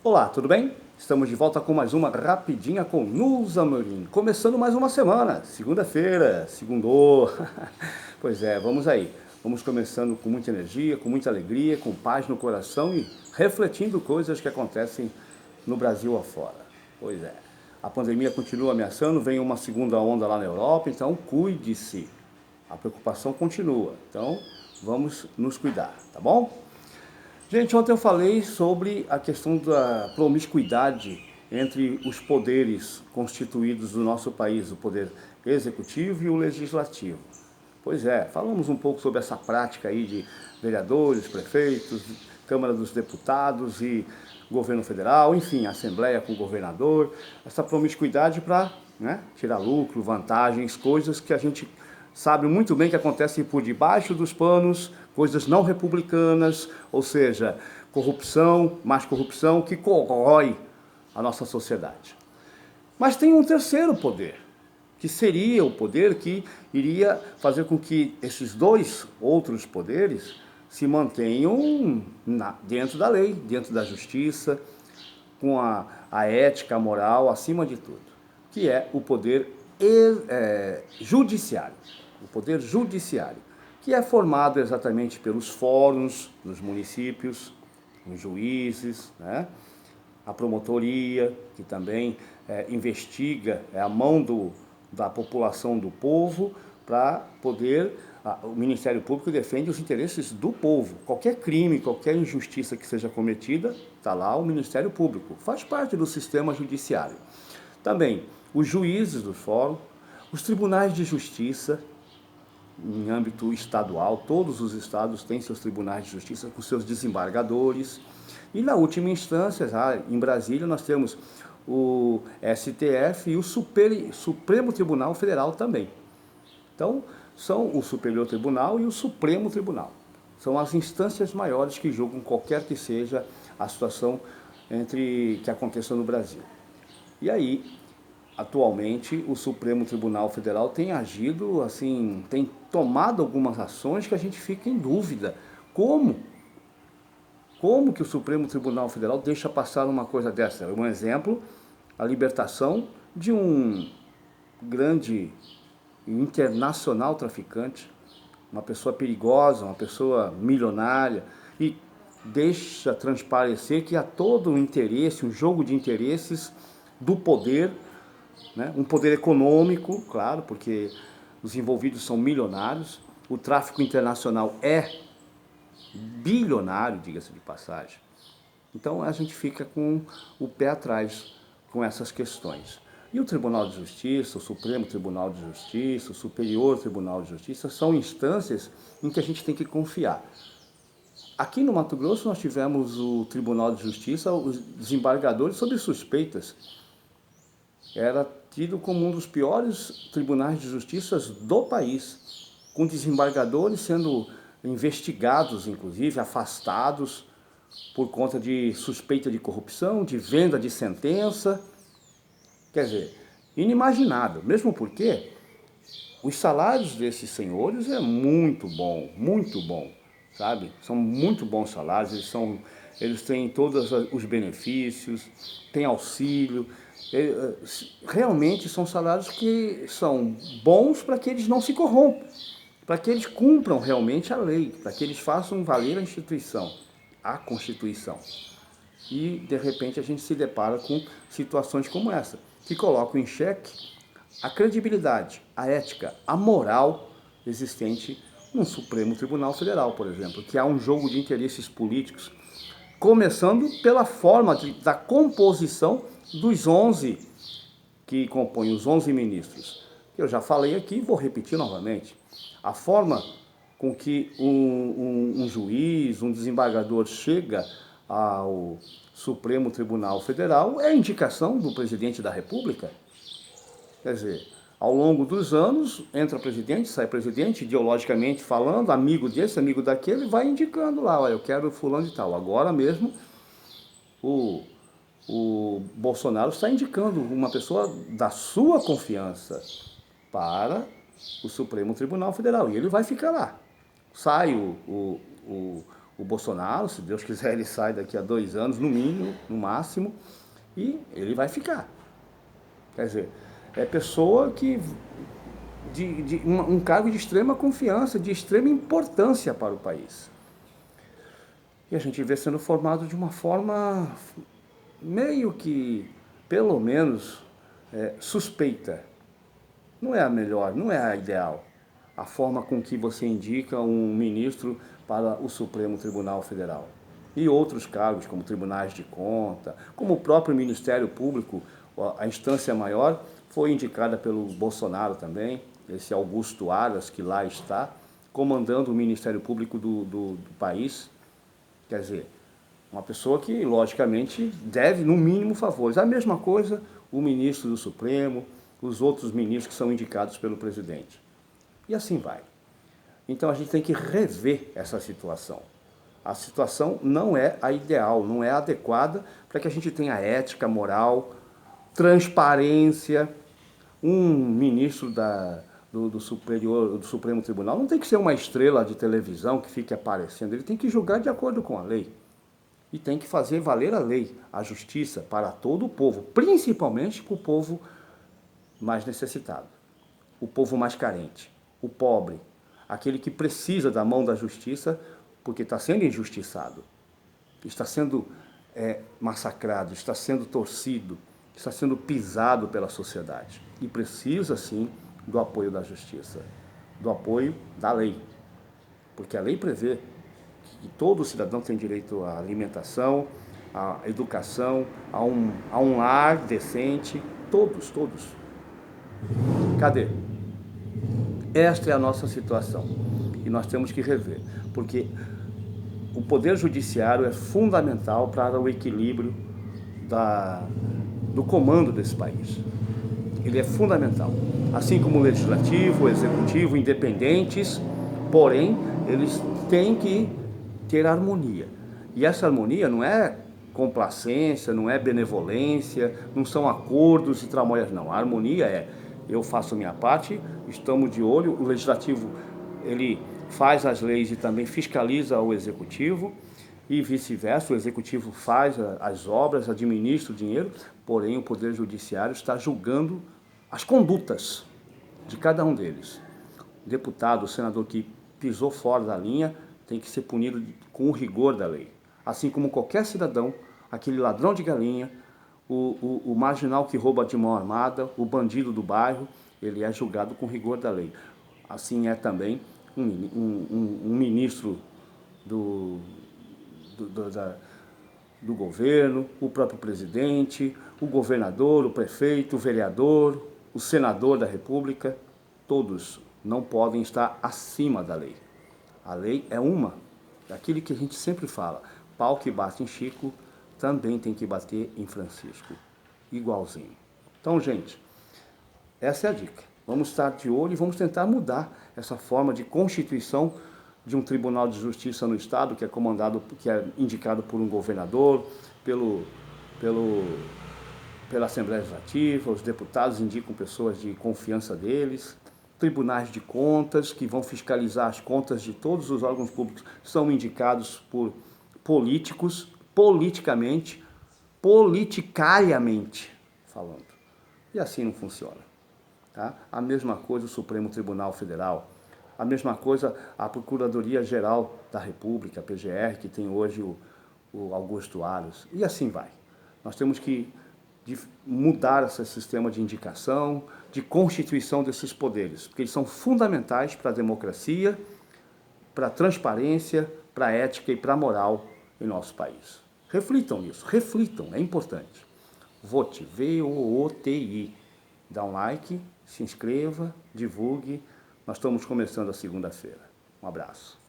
Olá, tudo bem? Estamos de volta com mais uma Rapidinha com Nus Amorim. Começando mais uma semana, segunda-feira, segundou. Pois é, vamos aí. Vamos começando com muita energia, com muita alegria, com paz no coração e refletindo coisas que acontecem no Brasil afora. Pois é, a pandemia continua ameaçando, vem uma segunda onda lá na Europa, então cuide-se. A preocupação continua, então vamos nos cuidar, tá bom? Gente, ontem eu falei sobre a questão da promiscuidade entre os poderes constituídos do nosso país, o poder executivo e o legislativo. Pois é, falamos um pouco sobre essa prática aí de vereadores, prefeitos, Câmara dos Deputados e governo federal, enfim, assembleia com o governador, essa promiscuidade para, né, tirar lucro, vantagens, coisas que a gente sabe muito bem que acontecem por debaixo dos panos, coisas não republicanas, ou seja, corrupção, mais corrupção que corrói a nossa sociedade. Mas tem um terceiro poder, que seria o poder que iria fazer com que esses dois outros poderes se mantenham dentro da lei, dentro da justiça, com a ética, a moral acima de tudo, que é o poder judiciário. O poder judiciário, que é formado exatamente pelos fóruns dos municípios, os juízes, né? A promotoria, que também investiga, é a mão da população, do povo, para poder. O Ministério Público defende os interesses do povo. Qualquer crime, qualquer injustiça que seja cometida, está lá o Ministério Público. Faz parte do sistema judiciário. Também os juízes do fórum, os tribunais de justiça, em âmbito estadual, todos os estados têm seus tribunais de justiça com seus desembargadores. E na última instância, em Brasília, nós temos o STF e o Supremo Tribunal Federal também. Então, são o Superior Tribunal e o Supremo Tribunal. São as instâncias maiores que julgam qualquer que seja a situação que aconteça no Brasil. E aí, atualmente, o Supremo Tribunal Federal tem agido, assim, tem tomado algumas ações que a gente fica em dúvida. Como? Como que o Supremo Tribunal Federal deixa passar uma coisa dessa? Um exemplo, a libertação de um grande internacional traficante, uma pessoa perigosa, uma pessoa milionária, e deixa transparecer que há todo um interesse, um jogo de interesses do poder, né? Um poder econômico, claro, porque os envolvidos são milionários, o tráfico internacional é bilionário, diga-se de passagem. Então a gente fica com o pé atrás com essas questões. E o Tribunal de Justiça, o Supremo Tribunal de Justiça, o Superior Tribunal de Justiça são instâncias em que a gente tem que confiar. Aqui no Mato Grosso nós tivemos o Tribunal de Justiça, os desembargadores sob suspeitas. Era tido como um dos piores tribunais de justiça do país, com desembargadores sendo investigados, inclusive, afastados por conta de suspeita de corrupção, de venda de sentença. Quer dizer, inimaginável, mesmo porque os salários desses senhores é muito bom, sabe? São muito bons salários, eles têm todos os benefícios, têm auxílio, realmente são salários que são bons para que eles não se corrompam, para que eles cumpram realmente a lei, para que eles façam valer a Constituição. E, de repente, a gente se depara com situações como essa, que colocam em xeque a credibilidade, a ética, a moral existente no Supremo Tribunal Federal, por exemplo, que há um jogo de interesses políticos, começando pela forma da composição dos 11 que compõem os 11 ministros. Eu já falei aqui e vou repetir novamente. A forma com que um juiz, um desembargador chega ao Supremo Tribunal Federal é a indicação do presidente da República. Quer dizer, ao longo dos anos, entra presidente, sai presidente, ideologicamente falando, amigo desse, amigo daquele, vai indicando lá, olha, eu quero fulano e tal. Agora mesmo, o Bolsonaro está indicando uma pessoa da sua confiança para o Supremo Tribunal Federal, e ele vai ficar lá. Sai o o Bolsonaro, se Deus quiser, ele sai daqui a 2 anos, no mínimo, no máximo, e ele vai ficar. Quer dizer, é pessoa que um cargo de extrema confiança, de extrema importância para o país. E a gente vê sendo formado de uma forma meio que, pelo menos, suspeita. Não é a melhor, não é a ideal. A forma com que você indica um ministro para o Supremo Tribunal Federal. E outros cargos, como tribunais de conta, como o próprio Ministério Público, a instância maior, foi indicada pelo Bolsonaro também, esse Augusto Aras, que lá está, comandando o Ministério Público do país. Quer dizer, uma pessoa que, logicamente, deve, no mínimo, favores. A mesma coisa o ministro do Supremo, os outros ministros que são indicados pelo presidente. E assim vai. Então a gente tem que rever essa situação. A situação não é a ideal, não é adequada para que a gente tenha ética, moral, transparência. Um ministro do Supremo Tribunal não tem que ser uma estrela de televisão que fique aparecendo, ele tem que julgar de acordo com a lei. E tem que fazer valer a lei, a justiça para todo o povo, principalmente para o povo mais necessitado, o povo mais carente, o pobre, aquele que precisa da mão da justiça porque está sendo injustiçado, está sendo massacrado, está sendo torcido, está sendo pisado pela sociedade e precisa, sim, do apoio da justiça, do apoio da lei, porque a lei prevê que todo cidadão tem direito à alimentação, à educação, a um lar decente, todos. Cadê? Esta é a nossa situação e nós temos que rever, porque o Poder Judiciário é fundamental para o equilíbrio do comando desse país. Ele é fundamental, assim como o Legislativo, o Executivo, independentes, porém, eles têm que ter harmonia. E essa harmonia não é complacência, não é benevolência, não são acordos e tramóias, não. A harmonia é, eu faço a minha parte, estamos de olho, o Legislativo, ele faz as leis e também fiscaliza o Executivo, e vice-versa, o Executivo faz as obras, administra o dinheiro, porém o Poder Judiciário está julgando as condutas de cada um deles. O deputado, o senador que pisou fora da linha tem que ser punido com o rigor da lei. Assim como qualquer cidadão, aquele ladrão de galinha, o marginal que rouba de mão armada, o bandido do bairro, ele é julgado com rigor da lei. Assim é também um ministro do governo, o próprio presidente, o governador, o prefeito, o vereador, o senador da República, todos não podem estar acima da lei. A lei é uma, daquilo que a gente sempre fala, pau que bate em Chico, também tem que bater em Francisco, igualzinho. Então, gente, essa é a dica. Vamos estar de olho e vamos tentar mudar essa forma de constituição de um Tribunal de Justiça no Estado, que é indicado por um governador, pela Assembleia Legislativa, os deputados indicam pessoas de confiança deles, tribunais de contas, que vão fiscalizar as contas de todos os órgãos públicos, são indicados por políticos, politicariamente falando. E assim não funciona. Tá? A mesma coisa o Supremo Tribunal Federal, a mesma coisa a Procuradoria-Geral da República, a PGR, que tem hoje o Augusto Aras, e assim vai. Nós temos que mudar esse sistema de indicação, de constituição desses poderes, porque eles são fundamentais para a democracia, para a transparência, para a ética e para a moral em nosso país. Reflitam nisso, reflitam, é importante. Vote, V-O-O-T-I. Dá um like, se inscreva, divulgue. Nós estamos começando a segunda-feira. Um abraço.